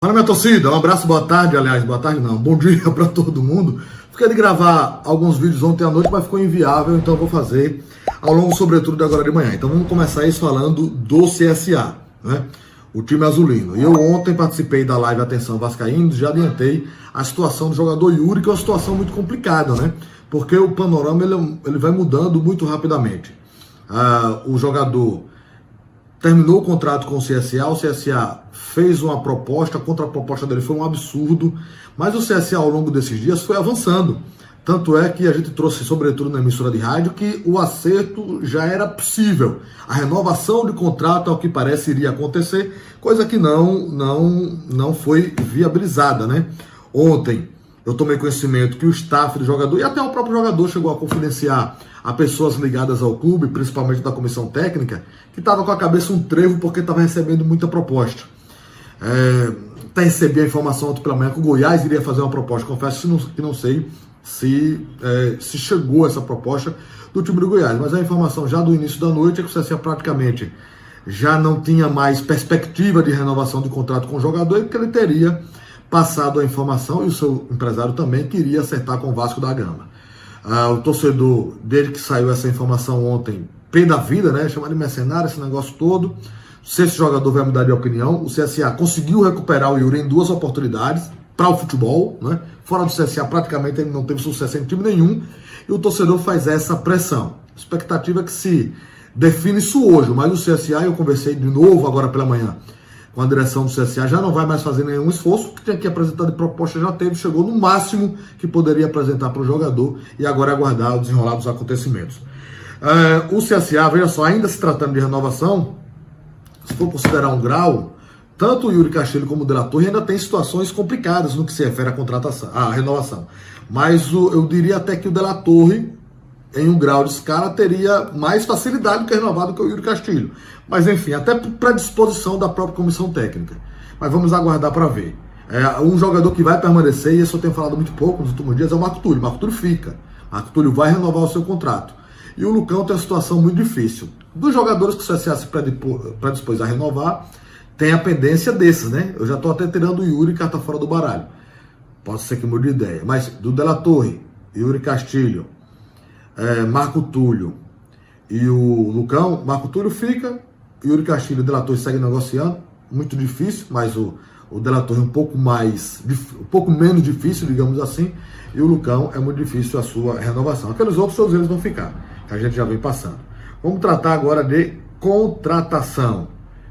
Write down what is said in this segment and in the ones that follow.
Fala, minha torcida, um abraço, boa tarde, aliás, boa tarde não, bom dia para todo mundo. Fiquei de gravar alguns vídeos ontem à noite, mas ficou inviável, então eu vou fazer ao longo, sobretudo, de agora de manhã. Então vamos começar isso falando do CSA, né? O time azulino. E eu ontem participei da live Atenção Vascaínos, já adiantei a situação do jogador Yuri, que é uma situação muito complicada, né? Porque o panorama ele vai mudando muito rapidamente. O jogador terminou o contrato com o CSA fez uma proposta, a contraproposta dele foi um absurdo, mas o CSA ao longo desses dias foi avançando. Tanto é que a gente trouxe, sobretudo na emissora de rádio, que o acerto já era possível. A renovação de contrato, ao que parece, iria acontecer, coisa que não foi viabilizada, né? Ontem eu tomei conhecimento que o staff do jogador, e até o próprio jogador chegou a confidenciar a pessoas ligadas ao clube, principalmente da comissão técnica, que estava com a cabeça um trevo porque estava recebendo muita proposta. Até recebi a informação ontem pela manhã que o Goiás iria fazer uma proposta. Confesso que não sei se chegou essa proposta do time do Goiás, mas a informação já do início da noite é que o CSA praticamente já não tinha mais perspectiva de renovação de contrato com o jogador e que ele teria passado a informação, e o seu empresário também queria acertar com o Vasco da Gama. O torcedor, desde que saiu essa informação ontem, pé da vida, né? Chamar de mercenário, esse negócio todo. Se esse jogador vai mudar de opinião, o CSA conseguiu recuperar o Yuri em 2 oportunidades para o futebol, né? Fora do CSA, praticamente ele não teve sucesso em time nenhum, e o torcedor faz essa pressão. A expectativa é que se define isso hoje, mas o CSA, eu conversei de novo agora pela manhã com a direção do CSA, já não vai mais fazer nenhum esforço, que tinha que apresentar de proposta já teve, chegou no máximo que poderia apresentar para o jogador, e agora é aguardar o desenrolar dos acontecimentos. O CSA, veja só, ainda se tratando de renovação, se for considerar um grau, tanto o Yuri Castilho como o De La Torre ainda tem situações complicadas no que se refere à contratação, à renovação. Mas eu diria até que o De La Torre, em um grau de escala, teria mais facilidade de renovar do que o Yuri Castilho. Mas enfim, até para disposição da própria comissão técnica. Mas vamos aguardar para ver. Um jogador que vai permanecer, e isso eu tenho falado muito pouco nos últimos dias, é o Marco Túlio. Marco Túlio fica. Marco Túlio vai renovar o seu contrato. E o Lucão tem uma situação muito difícil. Dos jogadores que o CSA se predispôs a renovar, tem a pendência desses, né? Eu já estou até tirando o Yuri, carta fora do baralho. Pode ser que mude de ideia. Mas do De La Torre, Yuri Castilho, Marco Túlio e o Lucão, Marco Túlio fica, Yuri Castilho e De La Torre seguem negociando, muito difícil, mas o De La Torre um pouco menos difícil, digamos assim, e o Lucão é muito difícil a sua renovação. Aqueles outros, todos eles vão ficar, que a gente já vem passando. Vamos tratar agora de contratação.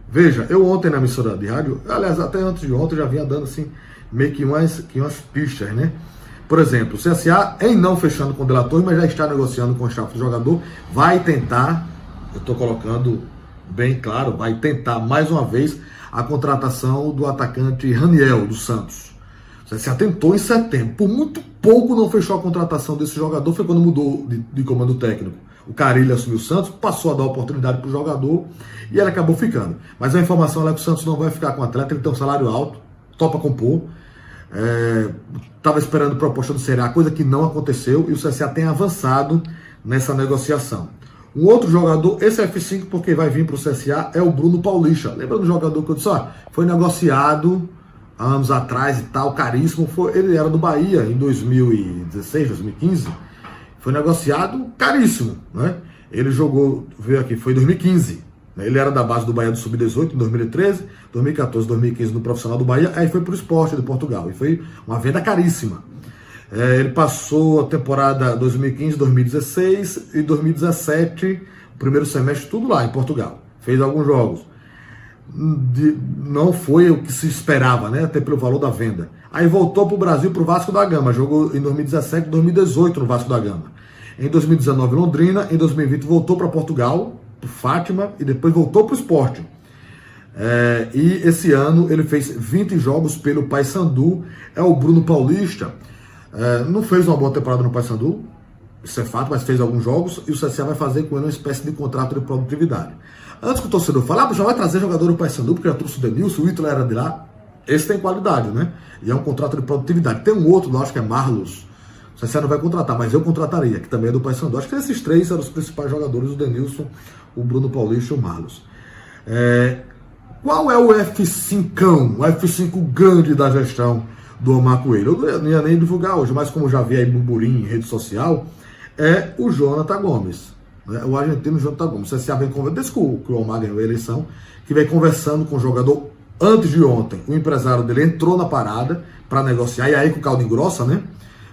Veja, eu ontem na emissora de rádio, aliás, até antes de ontem, já vinha dando assim, meio que umas pistas, né? Por exemplo, o CSA, em não fechando com o De La Torre, mas já está negociando com o staff do jogador, vai tentar, eu estou colocando bem claro, vai tentar mais uma vez a contratação do atacante Raniel, do Santos. O CSA tentou em setembro, por muito pouco não fechou a contratação desse jogador, foi quando mudou de comando técnico. O Carilho assumiu o Santos, passou a dar oportunidade para o jogador e ele acabou ficando. Mas a informação é que o Santos não vai ficar com o atleta, ele tem um salário alto, topa compor. Estava esperando proposta do Ceará, coisa que não aconteceu, e o CSA tem avançado nessa negociação. Um outro jogador, esse é F5 porque vai vir para o CSA, é o Bruno Paulista. Lembra do jogador que eu disse, foi negociado há anos atrás e tal, caríssimo, ele era do Bahia em 2016, 2015, foi negociado caríssimo, né? Ele jogou, veio aqui, foi em 2015, ele era da base do Bahia do Sub-18 em 2013, 2014, 2015 no profissional do Bahia, aí foi para o Sport de Portugal, e foi uma venda caríssima. Ele passou a temporada 2015, 2016 e 2017, o primeiro semestre, tudo lá em Portugal. Fez alguns jogos. Não foi o que se esperava, né? Até pelo valor da venda. Aí voltou para o Brasil, para o Vasco da Gama. Jogou em 2017 e 2018 no Vasco da Gama. Em 2019 Londrina, em 2020 voltou para Portugal, para Fátima, e depois voltou para o Sport. E esse ano ele fez 20 jogos pelo Paysandu. É o Bruno Paulista. Não fez uma boa temporada no Paysandu, isso é fato, mas fez alguns jogos, e o CSA vai fazer com ele uma espécie de contrato de produtividade. Antes que o torcedor fale, já vai trazer jogador do Paysandu, porque já trouxe o Denilson, o Ítalo era de lá, esse tem qualidade, né? E é um contrato de produtividade. Tem um outro, acho que é Marlos, o CSA não vai contratar, mas eu contrataria, que também é do Paysandu. Acho que esses três eram os principais jogadores, o Denilson, o Bruno Paulista e o Marlos. Qual é o F5, o F5 grande da gestão do Omar Coelho? Eu não ia nem divulgar hoje, mas como já vi aí burburinho em rede social, é o Jonathan Gomes, né? O argentino Jonathan Gomes. Você vem conversando, desde que o Omar ganhou a eleição, que vem conversando com o jogador antes de ontem. O empresário dele entrou na parada para negociar, e aí com o caldo engrossa, né?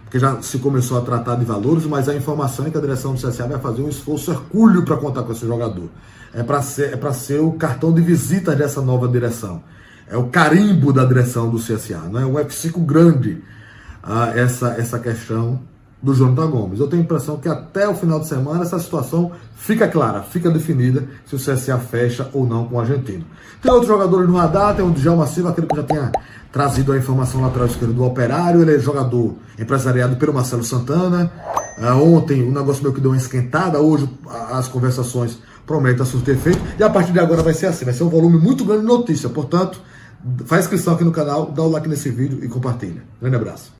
Porque já se começou a tratar de valores, mas a informação é que a direção do CSA vai fazer um esforço hercúleo para contar com esse jogador. É para ser o cartão de visita dessa nova direção. É o carimbo da direção do CSA, não é um F5 grande essa questão do Jonathan Gomes. Eu tenho a impressão que até o final de semana essa situação fica clara, fica definida se o CSA fecha ou não com o argentino. Tem outros jogadores no radar, tem o Djalma Silva, aquele que já tenha trazido a informação lateral esquerdo do Operário, ele é jogador empresariado pelo Marcelo Santana. Ontem o negócio meio que deu uma esquentada, hoje as conversações prometem surtir efeito, e a partir de agora vai ser assim, vai ser um volume muito grande de notícia, portanto, faz inscrição aqui no canal, dá o like nesse vídeo e compartilha. Grande abraço.